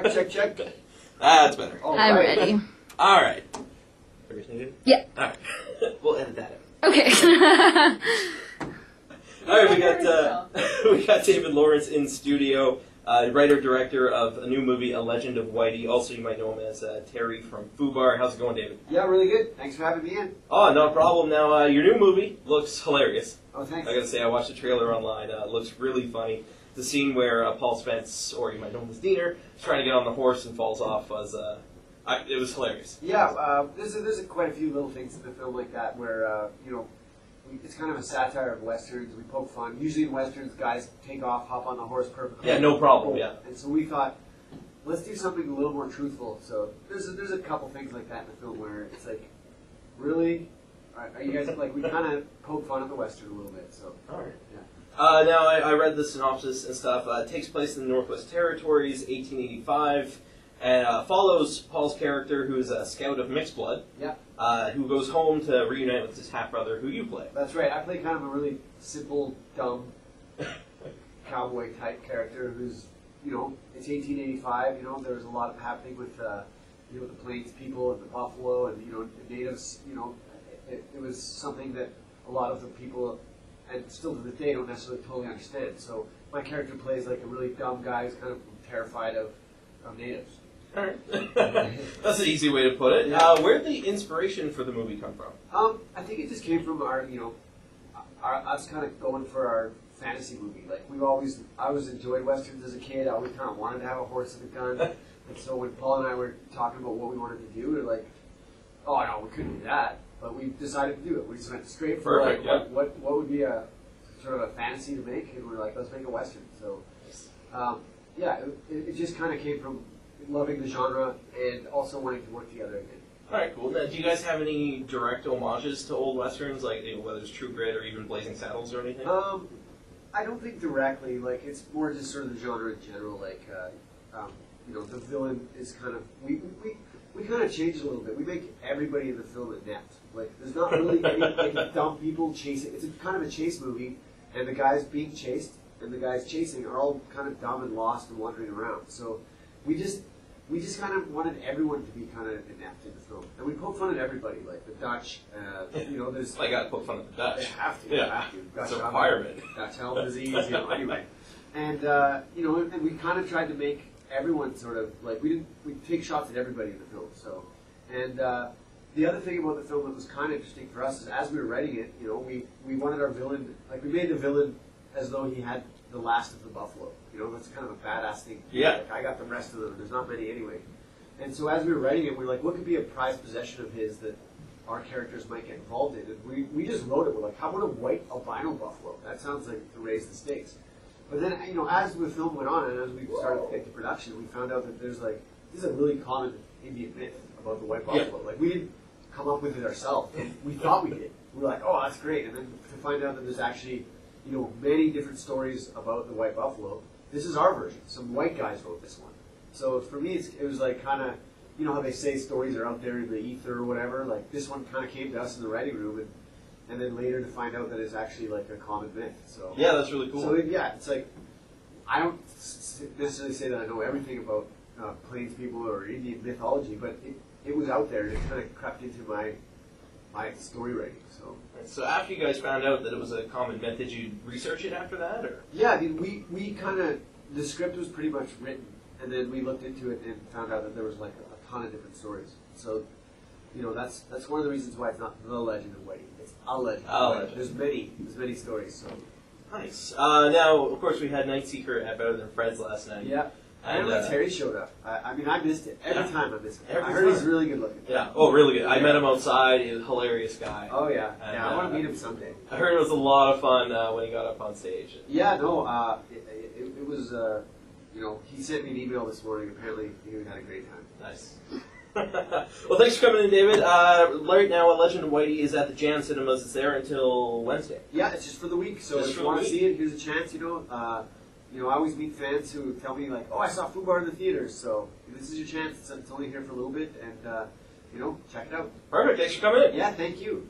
Check, check. That's better. I'm ready. All right. Everything good? Yeah. All right. We'll edit that out. Okay. All right, we got David Lawrence in studio, writer-director of a new movie, A Legend of Whitey. Also, you might know him as Terry from Fubar. How's it going, David? Yeah, really good. Thanks for having me in. Oh, no problem. Now, your new movie looks hilarious. Oh, thanks. I gotta say, I watched the trailer online. It looks really funny. The scene where Paul Spence, or you might know him as Diener, is trying to get on the horse and falls off was, it was hilarious. Yeah, there's quite a few little things in the film like that where, it's kind of a satire of westerns. We poke fun. Usually in westerns, guys take off, hop on the horse perfectly. Yeah, no problem, yeah. And so we thought, let's do something a little more truthful. So there's a couple things like that in the film where it's like, really? Are you guys, like, we kind of poke fun at the western a little bit, so. All right. Yeah. Now, I read the synopsis and stuff. It takes place in the Northwest Territories, 1885, and follows Paul's character, who is a scout of mixed blood, Yeah. who goes home to reunite with his half-brother, who you play. That's right. I play kind of a really simple, dumb cowboy-type character who's, it's 1885, there was a lot happening with, the Plains people and the buffalo and, the natives, it was something that a lot of the people, and still to this day, don't necessarily totally understand. So my character plays like a really dumb guy who's kind of terrified of natives. All right. That's an easy way to put it. Yeah. Where'd the inspiration for the movie come from? I think it just came from our us kind of going for our fantasy movie. Like I always enjoyed westerns as a kid. I always kind of wanted to have a horse and a gun. And so when Paul and I were talking about what we wanted to do, we were like, oh no, we couldn't do that. But we decided to do it. We just went straight for what would be a sort of a fantasy to make, and we were like, let's make a western. So it just kind of came from loving the genre and also wanting to work together again. All right, cool. Now, do you guys have any direct homages to old westerns, like whether it's True Grit or even Blazing Saddles or anything? I don't think directly. Like it's more just sort of the genre in general. Like the villain is kind of we kind of changed a little bit. We make everybody in the film inept. Like there's not really any dumb people chasing. It's kind of a chase movie, and the guys being chased and the guys chasing are all kind of dumb and lost and wandering around. So we just kind of wanted everyone to be kind of inept in the film, and we poke fun at everybody, like the Dutch. There's I got to poke fun at the Dutch. You have to. Yeah, you have to. It's a requirement. Dutch elm disease, anyway. And and we kind of tried to make everyone sort of like we take shots at everybody in the film. So, and the other thing about the film that was kind of interesting for us is as we were writing it, we wanted our villain, like we made the villain as though he had the last of the buffalo. That's kind of a badass thing. Yeah. Like, I got the rest of them. There's not many anyway. And so as we were writing it, we were like, what could be a prized possession of his that our characters might get involved in? And we just wrote it. We're like, how about a white albino buffalo? That sounds like to raise the stakes. But then, as the film went on and as we started to get to production, we found out that this is a really common Indian myth about the white buffalo. Yeah. Like, we didn't come up with it ourselves. We thought we did. We were like, oh, that's great. And then to find out that there's actually, many different stories about the white buffalo. This is our version. Some white guys wrote this one. So for me, it was like kind of, how they say stories are out there in the ether or whatever. Like this one kind of came to us in the writing room, and then later to find out that it's actually like a common myth. So yeah, that's really cool. So it's like I don't necessarily say that I know everything about Plains people or Indian mythology, but it was out there and it kind of crept into my story writing. So after you guys found out that it was a common myth, did you research it after that, or? Yeah, I mean, we kind of, the script was pretty much written, and then we looked into it and found out that there was like a ton of different stories. So, that's one of the reasons why it's not the Legend of Whitey. It's a Legend of Whitey. There's many stories. So nice. Now, of course, we had Night Seeker at Better Than Friends last night. Yeah. And Terry showed up. I missed it. Every time I missed it. I heard he's really good looking. Yeah. Oh, really good. I met him outside. He was a hilarious guy. Oh, yeah. And, I want to meet him someday. I heard it was a lot of fun when he got up on stage. Yeah, no, it was, he sent me an email this morning. Apparently, he had a great time. Nice. Well, thanks for coming in, David. Right now, Legend of Whitey is at the Jam Cinemas. It's there until Wednesday. Yeah, it's just for the week. So if you want to see it, here's a chance, I always meet fans who tell me, like, oh, I saw Fubar in the theaters, so this is your chance. It's only here for a little bit, and, check it out. Perfect. Thanks for coming in. Yeah, thank you.